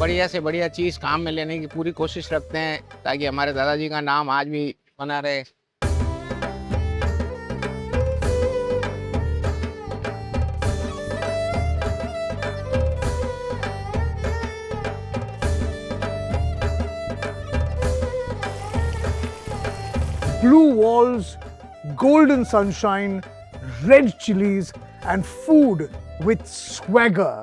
बढ़िया से बढ़िया चीज़ काम में लेने की पूरी कोशिश रखते हैं ताकि हमारे दादाजी का नाम आज भी बना रहे। Blue walls, golden sunshine, red chilies, and food with swagger.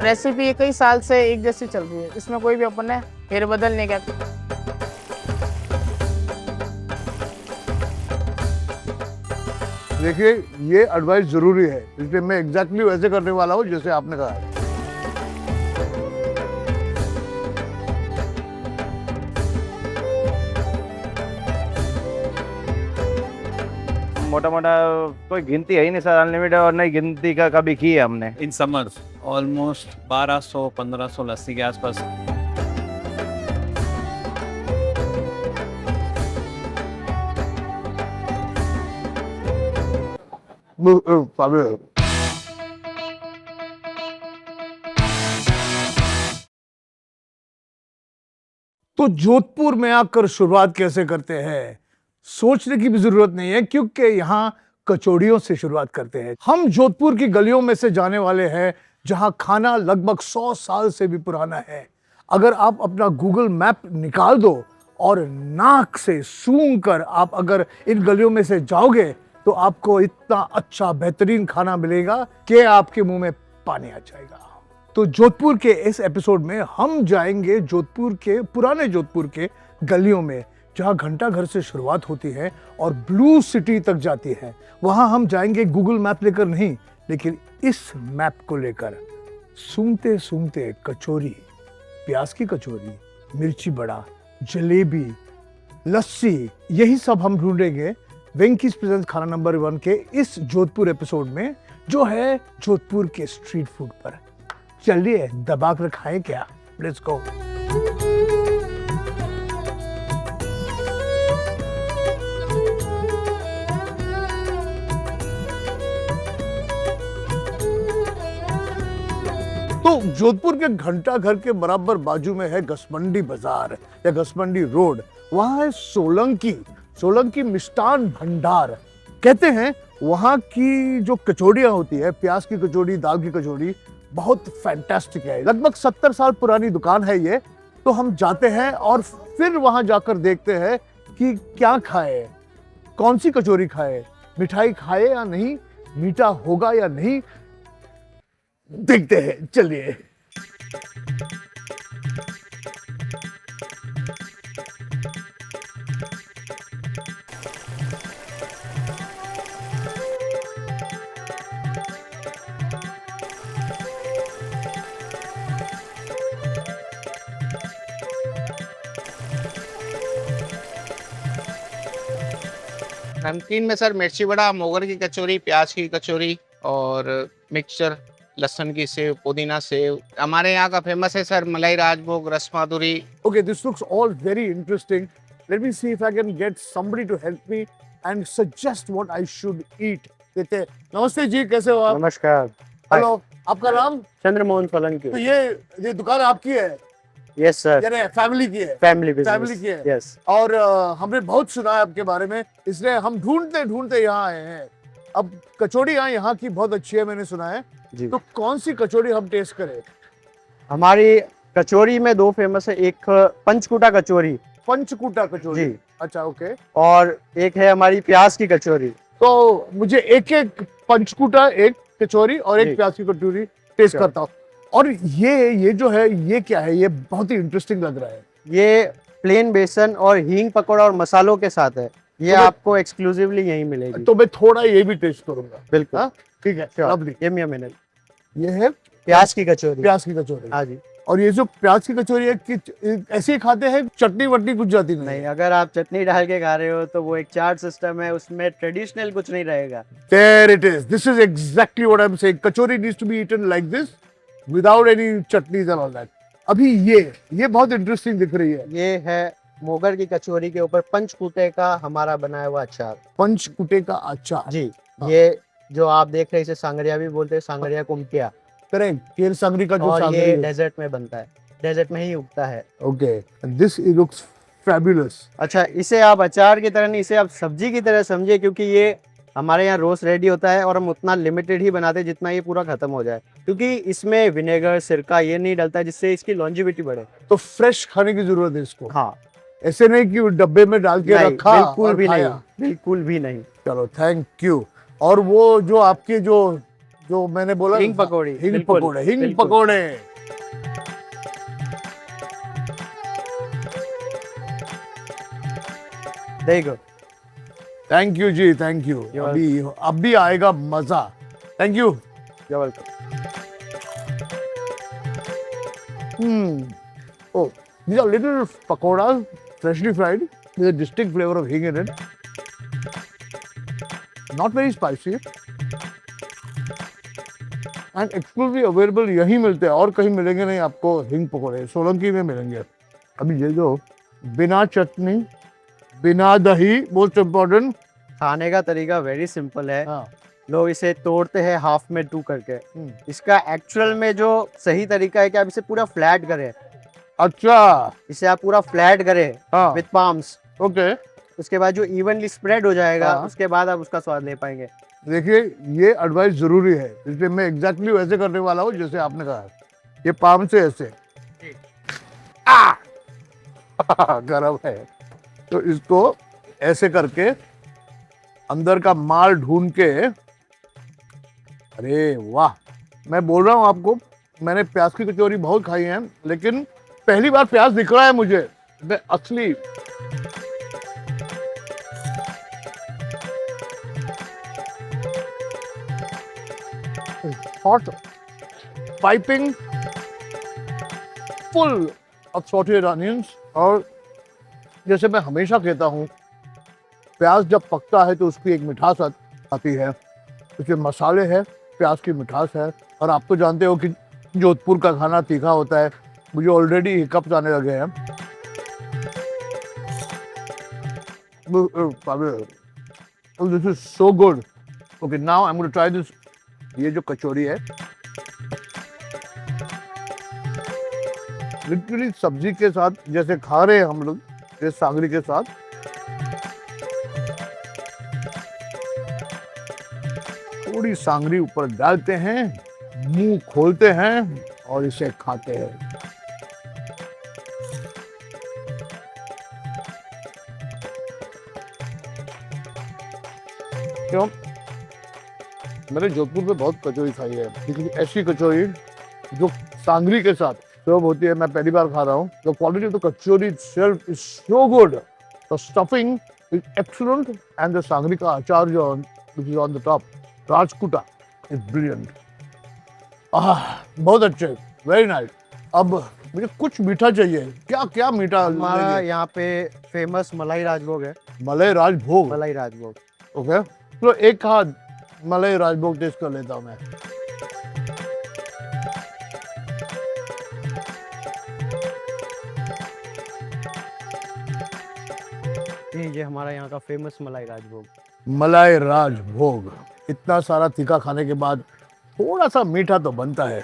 Recipe कई साल से एक जैसी चल रही है, इसमें कोई भी अपन ने फेरबदल नहीं किया। देखिए, ये एडवाइस जरूरी है, इसलिए मैं एग्जैक्टली वैसे करने वाला हूँ जैसे आपने कहा है। मोटा मोटा कोई गिनती है ही नहीं सर, अनलिमिटेड और नहीं गिनती का कभी की है हमने। इन समर्स ऑलमोस्ट 1200-1500 लस्सी के आसपास। तो जोधपुर में आकर शुरुआत कैसे करते हैं, सोचने की भी जरूरत नहीं है, क्योंकि यहाँ कचौड़ियों से शुरुआत करते हैं। हम जोधपुर की गलियों में से जाने वाले हैं जहां खाना लगभग 100 साल से भी पुराना है। अगर आप अपना गूगल मैप निकाल दो और नाक से सूंघ कर आप अगर इन गलियों में से जाओगे तो आपको इतना अच्छा बेहतरीन खाना मिलेगा कि आपके मुंह में पानी आ जाएगा। तो जोधपुर के इस एपिसोड में हम जाएंगे जोधपुर के पुराने जोधपुर के गलियों में, जहां घंटा घर से शुरुआत होती है और ब्लू सिटी तक जाती है। वहां हम जाएंगे गूगल मैप लेकर नहीं, लेकिन इस मैप को लेकर। सूंघते सूंघते कचौरी, प्याज की कचौरी, मिर्ची बड़ा, जलेबी, लस्सी, यही सब हम ढूंढेंगे वेंकीज प्रेजेंस खाना नंबर 1 के इस जोधपुर एपिसोड में, जो है जोधपुर के स्ट्रीट फूड पर। चलिए दबा कर खाएं क्या, लेट्स गो। तो जोधपुर के घंटा घर के बराबर बाजू में है घसमंडी बाजार या घसमंडी रोड। वहां है सोलंकी मिष्ठान भंडार। कहते हैं वहां की जो कचौड़ियां होती है, प्याज की कचौड़ी, दाल की कचौड़ी, बहुत फैंटास्टिक है। लगभग 70 साल पुरानी दुकान है ये। तो हम जाते हैं और फिर वहां जाकर देखते हैं कि क्या खाए, कौन सी कचौरी खाए, मिठाई खाए या नहीं, मीठा होगा या नहीं, देखते हैं। चलिए। नमकीन में सर मिर्ची बड़ा, मोगर की कचौरी, प्याज की कचौरी और मिक्सचर, लहसुन की सेव, पुदीना सेव। हमारे यहाँ का फेमस है सर मलाई राजभोग, रस माधुरी। Okay, this looks all very interesting. Let me see if I can get somebody to help me and suggest what I should eat. कहते हैं, नमस्ते जी, कैसे हो आप? नमस्कार। हेलो, आपका नाम? चंद्रमोहन सोलंकी। तो ये दुकान आपकी है? यस सर, यानी फैमिली की है? Family business. फैमिली की है। यस। और हमने बहुत सुना है आपके बारे में, इसलिए हम ढूंढते ढूंढते यहाँ आए हैं। अब कचौड़ी यहाँ की बहुत अच्छी है, मैंने सुना है। जी। तो कौन सी कचौड़ी हम टेस्ट करें? हमारी कचौरी में 2 फेमस है, एक पंचकुटा कचौरी। पंचकूटा कचौरी? जी। अच्छा, ओके। और एक है हमारी प्याज की कचौरी। तो मुझे एक पंचकूटा, एक कचौरी और एक जी। प्याज की कचौरी टेस्ट करता हूँ। और ये जो है, ये क्या है? ये बहुत ही इंटरेस्टिंग लग रहा है। ये प्लेन बेसन और हींग पकौड़ा और मसालों के साथ है। ये तो आपको एक्सक्लूसिवली यहीं मिलेगी। तो मैं थोड़ा ये भी टेस्ट करूंगा। बिल्कुल। हाँ? ठीक है, lovely। ये मिया मिनट ये है प्याज की कचौरी। प्याज की कचौरी। हाँ जी। और ये जो प्याज की कचौरी है कि ऐसे ही खाते हैं, चटनी वटनी कुछ जाती नहीं, अगर आप चटनी डाल के खा रहे हो तो वो एक चाट सिस्टम है, उसमें ट्रेडिशनल कुछ नहीं रहेगा। There it is. This is exactly what I'm saying. Kachori needs to be eaten like this, without any chutneys and all that. अभी ये बहुत इंटरेस्टिंग दिख रही है। ये है मोगर की कचौरी के ऊपर पंचकूटे का हमारा बनाया हुआ अचार। पंचकुटे का अचार। जी, हाँ। ये जो आप देख रहे हैं इसे सांगरिया भी बोलते हैं, सांगरिया कुमकिया। करेक्ट, केर सांगरी का जो और सांगरी ये है। डेजर्ट में बनता है, डेजर्ट में ही उगता है। Okay, this looks fabulous. अच्छा, इसे आप अचार की तरह नहीं, इसे आप सब्जी की तरह समझिए, क्योंकि ये हमारे यहाँ रोस्ट रेडी होता है और हम उतना लिमिटेड ही बनाते हैं जितना ये पूरा खत्म हो जाए, क्योंकि इसमें विनेगर सिरका ये नहीं डलता है जिससे इसकी लॉन्जिविटी बढ़े। तो फ्रेश खाने की जरूरत है इसको। हाँ, ऐसे नहीं कि डब्बे में डाल के नहीं, रखा बिल्कुल और भी नहीं, खाया। बिल्कुल भी नहीं। चलो, थैंक यू। और वो जो आपके जो मैंने बोला हिंग पकौड़ी, हिंग बिल्कुल, पकौड़े, हिंग बिल्कुल। पकौड़े। देखो, थैंक यू जी, थैंक यू। You're अभी आएगा मजा। Thank you. you're welcome. Oh, these are little pakoras, freshly fried, with a distinct flavor of hing in it. Not very spicy. And exclusively available यहीं मिलते हैं, और कहीं मिलेंगे नहीं आपको हिंग पकोड़े, सोलंकी में मिलेंगे। अभी ये जो बिना चटनी, बिना दही, मोस्ट इम्पोर्टेंट। खाने का तरीका वेरी सिंपल है। हाँ, लोग इसे तोड़ते हैं हाफ में टू करके। हम्म। इसका एक्चुअल में जो सही तरीका है कि आप इसे पूरा फ्लैट करें, अच्छा, इसे आप पूरा फ्लैट करें हाँ, विद पाम्स। ओके। उसके बाद जो इवनली स्प्रेड हो जाएगा, हाँ। उसके बाद आप उसका स्वाद ले पाएंगे। देखिए, ये एडवाइस जरूरी है, इसलिए मैं एग्जैक्टली वैसे करने वाला हूँ जैसे आपने कहा। ये पाम से ऐसे गरम है, तो इसको ऐसे करके अंदर का माल ढूंढ के, अरे वाह। मैं बोल रहा हूँ आपको, मैंने प्याज की कचौरी बहुत खाई है, लेकिन पहली बार प्याज दिख रहा है मुझे। मैं असली hot, piping, full of sauteed onions। और जैसे मैं हमेशा कहता हूँ, प्याज जब पकता है तो उसकी एक मिठास आती है। उसमें मसाले हैं, प्याज की मिठास है। और आप तो जानते हो कि जोधपुर का खाना तीखा होता है। मुझे ऑलरेडी हिकअप्स आने लगे हैं। This is so good. Okay, now I am going to try this. ये जो कचौरी है, लिटरली सब्जी के साथ जैसे खा रहे हैं हम लोग, ये सांगरी के साथ। थोड़ी सांगरी ऊपर डालते हैं, मुंह खोलते हैं और इसे खाते हैं। क्यों? मैंने जोधपुर में बहुत कचौरी खाई है, लेकिन ऐसी कचौरी जो सांगरी के साथ सर्व होती है, मैं पहली बार खा रहा हूँ। The quality of the kachori itself is so good. The stuffing is excellent and the सांगरी का अचार जो which is on the top, राजकुटा, is brilliant. बहुत अच्छे, very nice. अब मुझे कुछ मीठा चाहिए। क्या क्या मीठा? हमारा यहाँ पे फेमस मलाई राजभोग है। मलाई राजभोग। मलाई राजभोग। ओके, तो एक हाथ मलाई राजभोग टेस्ट कर लेता हूँ मैं। ये हमारा यहाँ का फेमस मलाई राजभोग। मलाई राजभोग। इतना सारा तीखा खाने के बाद थोड़ा सा मीठा तो बनता है।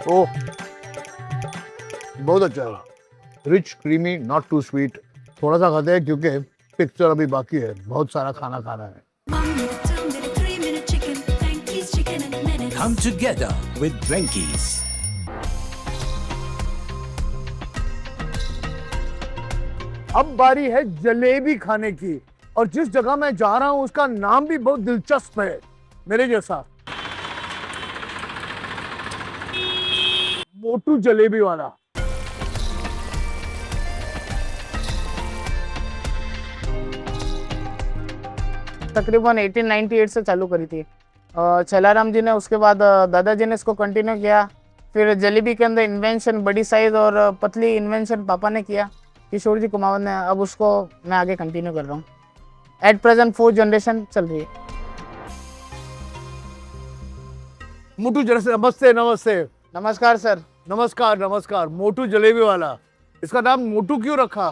ओह, बहुत अच्छा है। Rich, creamy, not too sweet. थोड़ा सा खाते हैं क्योंकि पिक्चर अभी बाकी है, बहुत सारा खाना खाना है। 1 minute, 2 minute, 3 minute chicken. Frankie's chicken in a minute. Come together with Drankies. अब बारी है जलेबी खाने की, और जिस जगह मैं जा रहा हूं उसका नाम भी बहुत दिलचस्प है, मेरे जैसा। मोटू जलेबी वाला। तकरीबन 1898 से चालू करी थी। छलाराम जी ने, उसके बाद दादाजी ने इसको कंटिन्यू किया। फिर जलेबी के अंदर इन्वेंशन बड़ी साइज और पतली इन्वेंशन पापा ने किया, किशोर जी कुमावत ने। अब उसको मैं आगे कंटिन्यू कर रहा हूँ। एट प्रेजेंट 4 जनरेशन चल रही है। मोटू जैसे नमस्ते नमस्ते नमस्कार सर। नमस्कार नमस्कार। मोटू जलेबी वाला, इसका नाम मोटू क्यों रखा?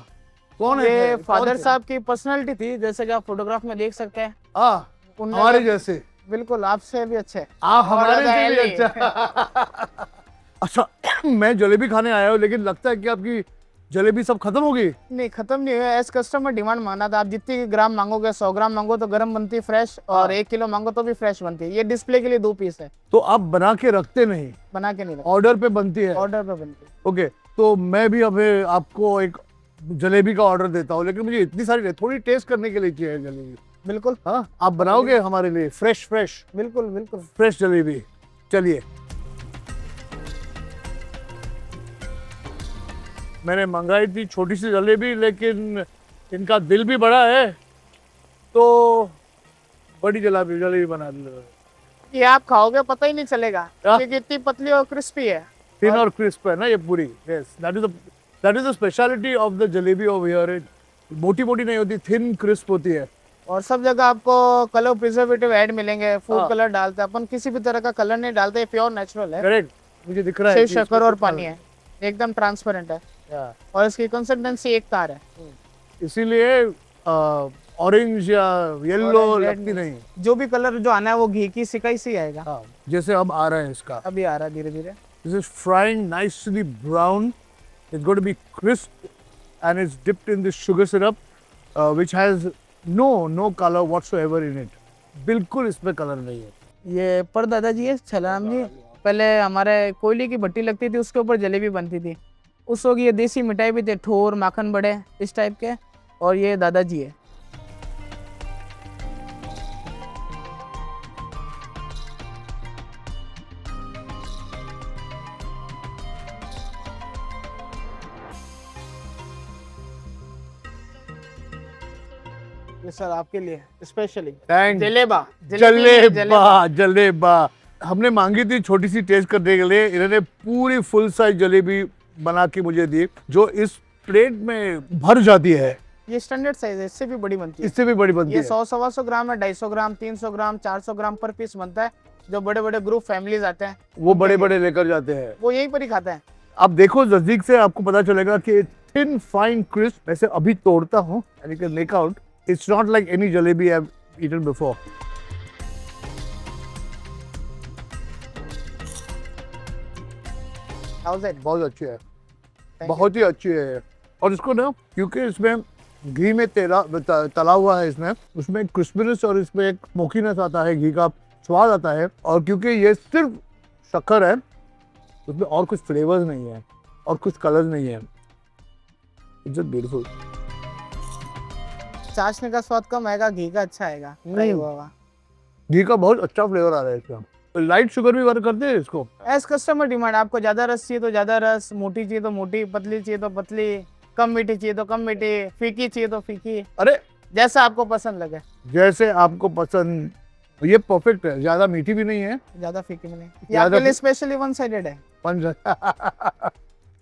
कौन है? ये कौन फादर थे? साहब की पर्सनालिटी थी, जैसे कि आप फोटोग्राफ में देख सकते हैं। हाँ, उनने- हमारे जैसे। बिल्कुल आपसे भी अच्छे। आप हमारे और से भी दाएली। अच्छा। अच्छा, मैं जलेबी खाने आया हूँ, लेकिन लगता है कि आपकी जलेबी सब खत्म हो गई। नहीं, खत्म नहीं हुआ। एज कस्टमर डिमांड मांगना था। आप जितनी ग्राम मांगोगे, 100 ग्राम मांगो तो गर्म बनती है फ्रेश, और 1 किलो मांगो तो भी फ्रेश बनती है। ये डिस्प्ले के लिए 2 पीस है, तो आप बना के रखते नहीं, बना के नहीं रखा, ऑर्डर पे बनती है? ऑर्डर पे बनती है। ओके, तो मैं भी अभी आपको एक जलेबी का ऑर्डर देता हूँ, लेकिन मुझे इतनी सारी नहीं, थोड़ी टेस्ट करने के लिए चाहिए जलेबी। बिल्कुल हाँ, आप बनाओगे हमारे लिए फ्रेश फ्रेश बिल्कुल बिल्कुल। फ्रेश जलेबी? चलिए, मैंने मंगाई थी छोटी सी जलेबी, लेकिन इनका दिल भी बड़ा है, तो बड़ी जलेबी जलेबी बना दी। ये आप खाओगे पता ही नहीं चलेगा, क्योंकि इतनी पतली और क्रिस्पी है। थिन और क्रिस्प है ना ये पूरी। Yes, that is the speciality of the jalebi over here. मोटी मोटी नहीं होती, थिन क्रिस्प होती है। और सब जगह आपको कलर प्रिजर्वेटिव ऐड मिलेंगे, फूड हाँ। कलर डालते हैं अपन, किसी भी तरह का कलर नहीं डालते, प्योर नेचुरल है। करेक्ट, मुझे दिख रहा है सिर्फ कि शक्कर इसमें और कुछ पानी है, एकदम ट्रांसपेरेंट है, या, और इसकी कंसिस्टेंसी एक तार है। इसीलिए ऑरेंज या येलो Orange, red लगती नहीं। जो भी कलर जो आना है वो घी की सिकाई से ही आएगा। हाँ, जैसे अब आ रहा है इसका। अभी आ रहा है धीरे धीरे। This is frying nicely brown. It's going to be crisp and it's dipped in this sugar syrup, which has no color whatsoever in it. बिल्कुल इसमें कलर नहीं है। ये परदादा जी है छलाराम जी। पहले हमारे कोयले की भट्टी लगती थी, उसके ऊपर जलेबी बनती थी। उस वक्त ये देसी मिठाई भी थे, ठोर माखन बड़े इस टाइप के। और ये दादाजी है। ये सर आपके लिए स्पेशली Thank जलेबा। जलेबा जलेबा हमने मांगी थी छोटी सी टेस्ट करने के लिए, इन्होंने पूरी फुल साइज जलेबी बना के मुझे दी, जो इस प्लेट में भर जाती है। ये स्टैंडर्ड साइज है, इससे भी बड़ी बनती है। इससे भी बड़ी बनती ये है। 100-125 ग्राम है, 250 ग्राम, 300 ग्राम, 400 ग्राम पर पीस बनता है। जो बड़े बड़े ग्रुप फैमिलीज आते हैं वो बड़े बड़े लेकर जाते हैं। वो यहीं पर ही खाते हैं। आप देखो नजदीक से, आपको पता चलेगा कि थिन फाइन क्रिस्प। वैसे अभी तोड़ता हूँ, and you can make out it's not like any jalebi I've eaten before. How's it? बहुत अच्छी है, Thank बहुत ही अच्छी है। और इसको ना, क्योंकि इसमें घी में तला हुआ है, इसमें उसमें क्रिस्पीनेस और इसमें एक स्मोकीनेस आता है, घी का स्वाद आता है। और क्योंकि ये सिर्फ शक्कर है, उसमें और कुछ फ्लेवर्स नहीं है और कुछ कलर नहीं है। It's just beautiful. चाशनी का स्वाद कम आएगा, घी का अच्छा आएगा। फ्राई हुआ हुआ। घी का बहुत अच्छा फ्लेवर आ रहा है इसका। तो लाइट शुगर भी वर्क करते हैं इसको। एज कस्टमर डिमांड, आपको ज्यादा रस चाहिए तो ज्यादा रस, मोटी चाहिए तो मोटी, पतली चाहिए तो पतली, कम मीठी चाहिए तो कम मीठी, फीकी चाहिए तो फीकी, अरे जैसा आपको पसंद लगे। जैसे आपको पसंद। ये परफेक्ट है, ज्यादा मीठी भी नहीं है, ज्यादा फीकी में नहीं। ये ज्यादा आपके लिए स्पेशली वन साइडेड है।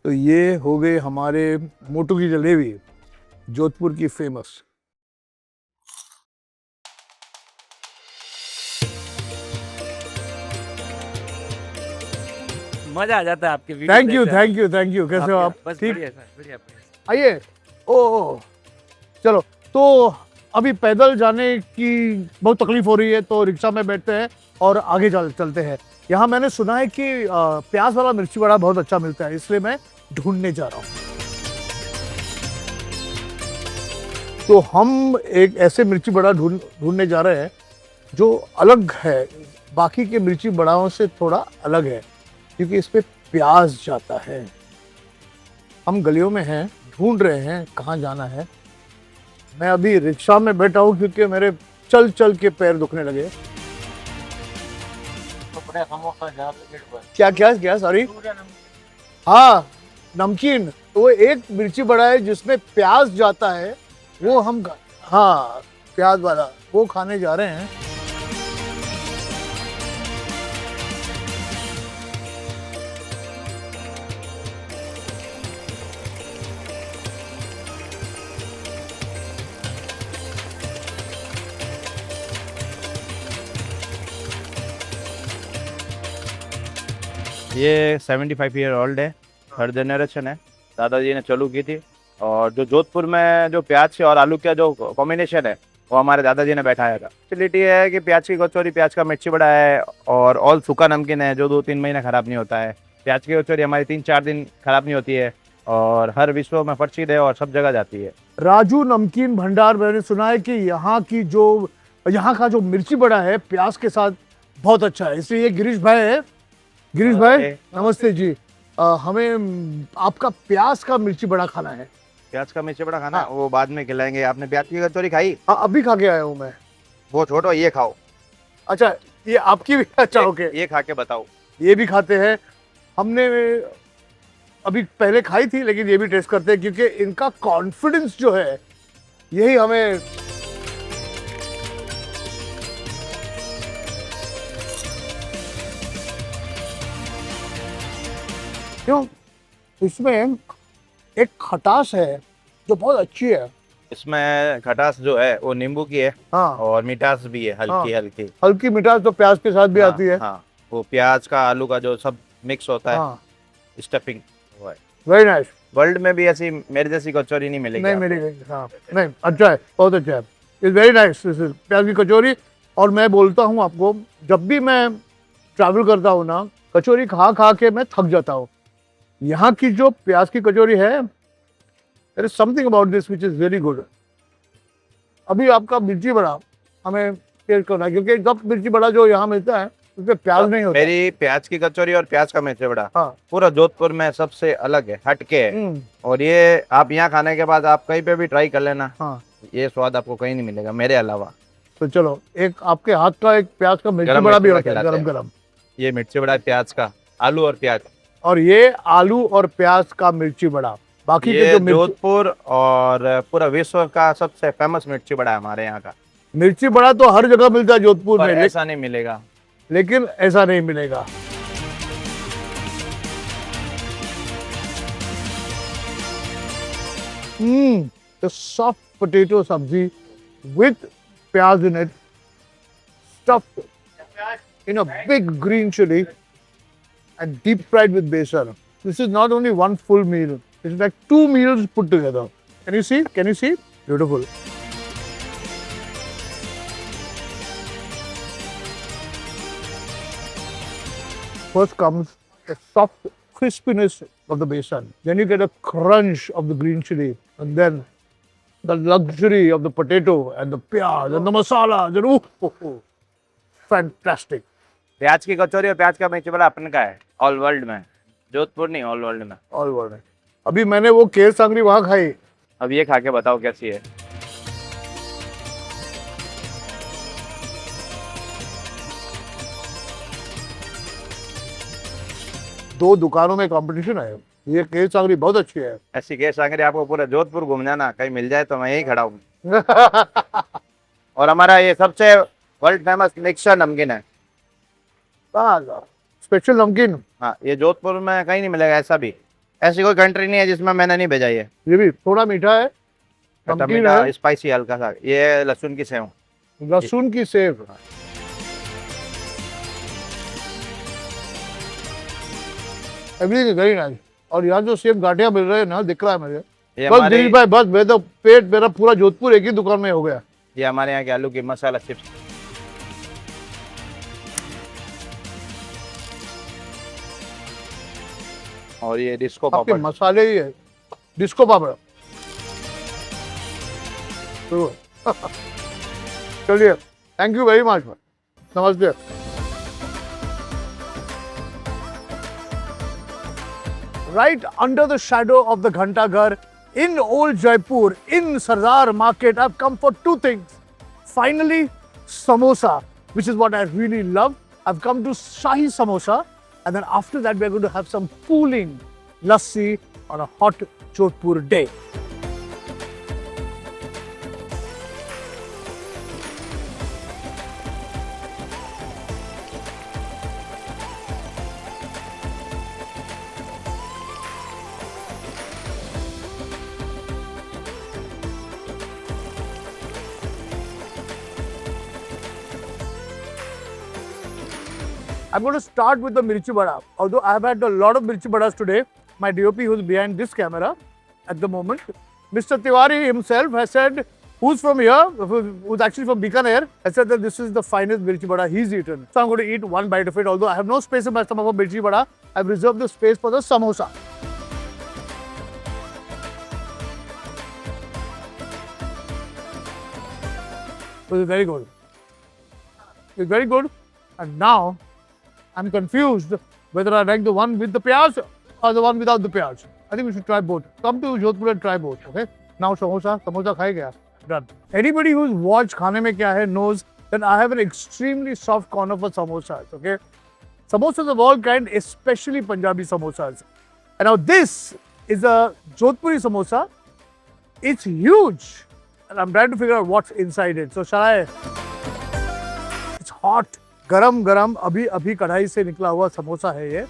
तो ये हो गए हमारे मोटू की जलेबी, जोधपुर की फेमस। मजा आ जाता है आपके वीडियो थैंक यू देखकर। Thank you thank you. कैसे हो आप? बस ठीक, बढ़िया सर, बढ़िया बढ़िया। आइए। ओ चलो, तो अभी पैदल जाने की बहुत तकलीफ हो रही है, तो रिक्शा में बैठते हैं और आगे चलते हैं। यहाँ मैंने सुना है कि प्याज वाला मिर्ची बड़ा बहुत अच्छा मिलता है, इसलिए मैं ढूंढने जा रहा हूँ। तो हम एक ऐसे मिर्ची बड़ा ढूंढने जा रहे हैं जो अलग है, बाकी के मिर्ची बड़ाओं से थोड़ा अलग है, क्योंकि इस पे प्याज जाता है। हम गलियों में हैं, ढूंढ रहे हैं कहाँ जाना है। मैं अभी रिक्शा में बैठा हूँ क्योंकि मेरे चल चल के पैर दुखने लगे। क्या क्या क्या सॉरी? हाँ, नमकीन। तो वो एक मिर्ची बड़ा है जिसमें प्याज जाता है, वो हम, हाँ प्याज वाला, वो खाने जा रहे हैं। ये 75 ईयर ओल्ड है, थर्ड जनरेशन है, दादाजी ने चालू की थी। और जो जोधपुर में जो प्याज और आलू का जो कॉम्बिनेशन है वो हमारे दादाजी ने बैठाया था। स्पेशलिटी है कि प्याज की कचौरी, प्याज का मिर्ची बड़ा है और ऑल सूखा नमकीन है जो 2-3 महीने ख़राब नहीं होता है। प्याज की कचौरी हमारी 3-4 दिन ख़राब नहीं होती है और हर विश्व में प्रसिद्ध है और सब जगह जाती है। राजू नमकीन भंडार, मैंने सुना है कि यहाँ का जो मिर्ची बड़ा है प्याज के साथ बहुत अच्छा है, इसलिए ये गिरीश भाई है। गिरीश भाई नमस्ते जी। हमें आपका प्याज का मिर्ची बड़ा खाना है। प्याज का मिर्ची बड़ा खाना वो बाद में खिलाएंगे। आपने प्याज की कचौरी खाई? हाँ, अभी खा के आया हूँ मैं। वो छोड़ो, ये खाओ। अच्छा, ये आपकी भी? अच्छा, ओके, ये खा के बताओ। ये भी खाते हैं। हमने अभी पहले खाई थी, लेकिन ये भी टेस्ट करते हैं क्योंकि इनका कॉन्फिडेंस जो है यही हमें क्यों, इसमें एक खटास है जो बहुत अच्छी है। इसमें खटास जो है वो नींबू की है हाँ, और मिठास भी है, हल्की हाँ। हल्की। हल्की मिठास तो प्याज के साथ भी हाँ, आती है। हाँ, वो प्याज का आलू का जो सब मिक्स होता है, हाँ, स्टफिंग वो है। Very nice. वर्ल्ड में भी ऐसी मेरे जैसी कचौरी नहीं मिलेगी नहीं आपको। मिलेगी, हाँ, नहीं, अच्छा है, बहुत अच्छा है। इट्स वेरी नाइस प्याज की कचौरी। और मैं बोलता हूँ आपको, जब भी मैं ट्रैवल करता हूँ ना, कचौरी खा खा के मैं थक जाता हूँ। यहाँ की जो प्याज की कचौरी है, there is something about this which is very good. अभी आपका मिर्ची बड़ा हमें टेस्ट करना है, क्योंकि जब मिर्ची बड़ा जो यहाँ मिलता है उसमें प्याज नहीं होता। मेरी प्याज की कचौरी और प्याज का मिर्ची बड़ा हाँ, पूरा जोधपुर में सबसे अलग है, हटके है। हम्म, और ये आप यहाँ खाने के बाद आप कहीं पे भी ट्राई कर लेना, हाँ। ये स्वाद आपको कहीं नहीं मिलेगा मेरे अलावा। तो चलो, एक आपके हाथ का एक प्याज का मिर्ची गरम बड़ा भी मिर्ची होता है, खिलाते गरम हैं। गरम। ये मिर्ची बड़ा है प्याज का, आलू और प्याज। और ये आलू और प्याज का मिर्ची बड़ा। बाकी के ये जो मिर्ची जोधपुर और पूरा विश्व का सबसे फेमस मिर्ची बड़ा है हमारे यहाँ का। मिर्ची बड़ा तो हर जगह मिलता है जोधपुर पर में, ऐसा नहीं मिलेगा। लेकिन ऐसा नहीं मिलेगा। The soft potato sabzi with pyaz in it, stuffed in a big green chili and deep fried with besan. This is not only one full meal, it's like 2 meals put together. Can you see? Can you see? Beautiful. First comes the soft crispiness of the besan. Then you get a crunch of the green chili, and then the luxury of the potato and the pyaz and the masala. Then, fantastic. प्याज की कचौरी और प्याज का मिर्ची बड़ा अपन का है, all world में, जोधपुर नहीं ऑल वर्ल्ड में। All world. अभी मैंने वो केर सांगरी वहां खाई। अब ये खा के बताओ कैसी है। दो दुकानों में कंपटीशन है। ये केर सांगरी बहुत अच्छी है। ऐसी केस सांगरी आपको पूरा जोधपुर घूम जाना, कहीं मिल जाए तो मैं यही खड़ा हूँ। और हमारा ये सबसे वर्ल्ड फेमस मिक्सर नमकीन है। स्पेशल नमकीन। हाँ, ये जोधपुर में कहीं नहीं मिलेगा ऐसा भी। ऐसी कोई कंट्री नहीं है जिसमें मैंने नहीं भेजा ये। ये भी थोड़ा मीठा है, खट्टा नमकीन मीठा है, स्पाइसी हल्का सा। ये लहसुन की सेव। लहसुन की save. Everything is very nice. और यहाँ जो सेव गाठिया मिल रहे हैं ना, दिख रहा है मुझे। ये बस हमारे दिलीप भाई, बस मेरा पेट, मेरा पूरा जोधपुर एक ही दुकान में हो गया। ये हमारे यहाँ के आलू की मसाला चिप्स। और ये डिस्को आपके पापड़। मसाले ही है, डिस्को पापड़। तो चलिए, थैंक यू वेरी मच। नमस्ते। Right under the shadow of the Ghantaghar in Old Jaipur, in Sardar Market, I've come for two things. Finally, samosa, which is what I really love. I've come to Shahi Samosa, and then after that, we're going to have some cooling lassi on a hot Jodhpur day. I'm going to start with the mirchi vada. Although I have had a lot of mirchi vadas today, my DOP who's behind this camera at the moment, Mr. Tiwari himself has said, who's from here, who's actually from Bikaner, has said that this is the finest mirchi vada he's eaten. So I'm going to eat one bite of it. Although I have no space in my stomach for mirchi vada, I've reserved the space for the samosa. So it's very good. It's very good. And now I'm confused whether I like the one with the piyaz or the one without the piyaz. I think we should try both. Come to Jodhpur and try both. Okay. Now samosa khai gaya. Done. Anybody who's watched Khane Mein Kya Hai knows that I have an extremely soft corner for samosas. Okay. Samosas of all kinds, especially Punjabi samosas. And now this is a Jodhpuri samosa. It's huge. And I'm trying to figure out what's inside it. So shall I? It's hot. गरम गरम अभी अभी कढ़ाई से निकला हुआ समोसा है ये.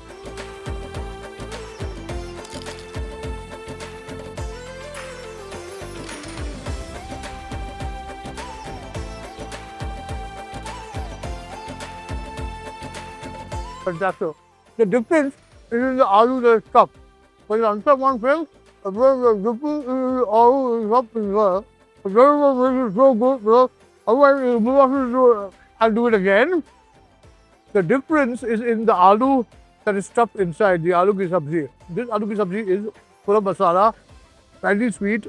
Fantastic. The difference is in the aloo that is stuffed. When you understand one thing, the difference is in the aloo is stuffed as well. But this is so good, bro. Otherwise, I'll do it again. The difference is in the aloo that is stuffed inside, the aloo ki sabzi. This aloo ki sabzi is full of masala, slightly sweet,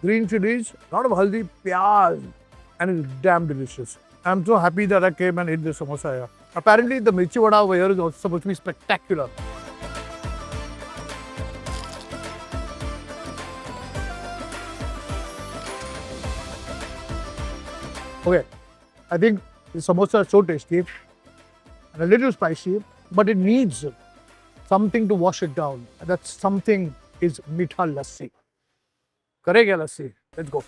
green chilies, lot of haldi, pyaz, and it's damn delicious. I'm so happy that I came and ate this samosa here. Apparently, the mirchi vada over here is also supposed to be spectacular. Okay, I think the samosa is so tasty and a little spicy, but it needs something to wash it down. And that something is meetha lassi. Karega lassi. Let's go.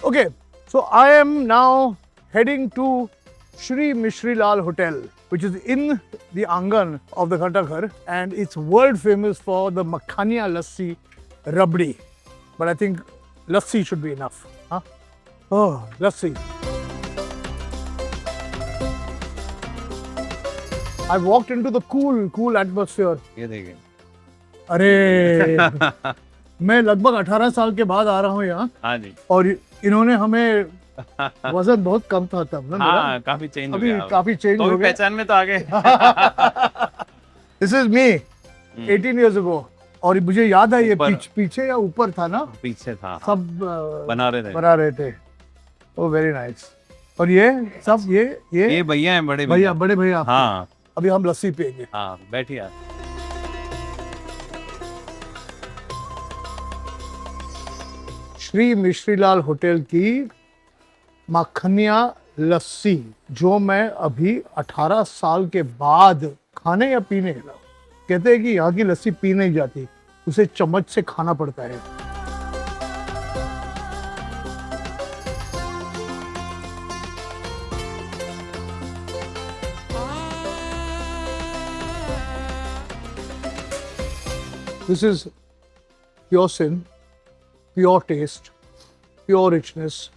Okay, so I am now heading to Shri Mishri Lal Hotel, which is in the Angan of the Ghantaghar, and it's world famous for the Makhania lassi rabdi. But I think lassi should be enough. Huh? Oh, lassi. I walked into the cool atmosphere. ये देखिए अरे मैं लगभग 18 साल के बाद आ रहा हूँ यहाँ. हाँ जी और इन्होंने हमें वजन बहुत कम था तब ना. हाँ काफी चेंज हो अभी गया काफी चेंज तो हो भी गया. पहचान में तो आ गए this is me 18 years ago. और मुझे याद है ये पीछे या ऊपर था ना. पीछे था सब बना रहे थे ओ वेरी नाइस. और ये सब ये भैया हैं बड़े भैया. हाँ अभी हम लस्सी पियेंगे. हाँ बैठिए आप. श्री मिश्रीलाल होटल की माखनिया लस्सी जो मैं अभी 18 साल के बाद खाने या पीने लगा. कहते हैं कि यहाँ की लस्सी पी नहीं जाती, उसे चम्मच से खाना पड़ता है. This is pure sin, pure taste, pure richness,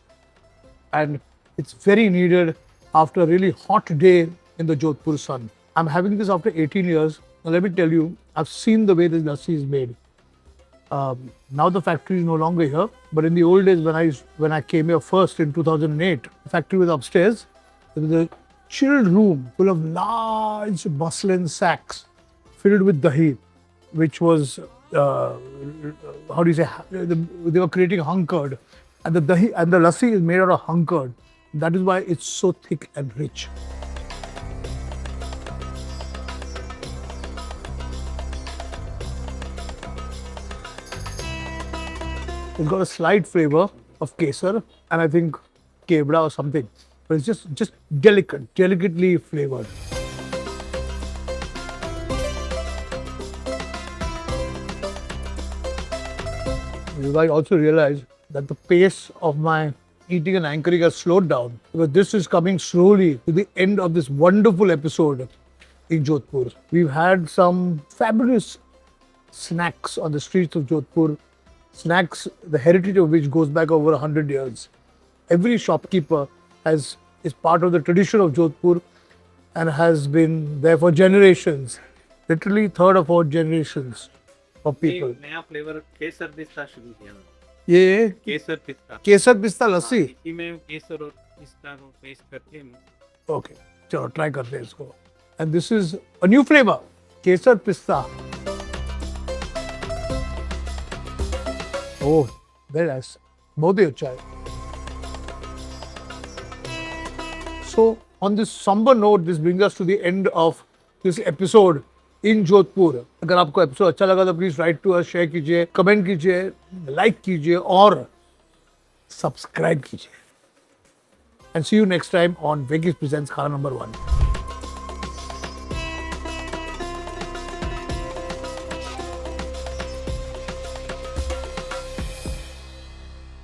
and it's very needed after a really hot day in the Jodhpur sun. I'm having this after 18 years. Now let me tell you, I've seen the way this lassi is made. Now the factory is no longer here, but in the old days when I came here first in 2008, the factory was upstairs. There was a chilled room full of large muslin sacks filled with dahi, which was how do you say? They were creating hung curd, and the dahi and the lassi is made out of hung curd. That is why it's so thick and rich. It's got a slight flavor of kesar and I think kebda or something, but it's just delicately flavored. You guys also realize that the pace of my eating and anchoring has slowed down because this is coming slowly to the end of this wonderful episode in Jodhpur. We've had some fabulous snacks on the streets of Jodhpur. Snacks, the heritage of which goes back over 100 years. Every shopkeeper has is part of the tradition of Jodhpur and has been there for generations, literally third or fourth generations of people. नया flavour केसर पिस्ता शुरू किया ये केसर पिस्ता केसर पिस्ता लस्सी, इसी में केसर और पिस्ता को पेस्ट करके ओके चलो ट्राई करते हैं इसको. And this is a new flavour, केसर पिस्ता. ओह वेरी नाइस, बहुत ही अच्छा है. So on this somber note, this brings us to the end of this episode in Jodhpur. अगर आपको एपिसोड अच्छा लगा तो please write to us, share कीजिए, कमेंट कीजिए, लाइक कीजिए और सब्सक्राइब कीजिए. And see you next time on Venkis Presents Khana number 1.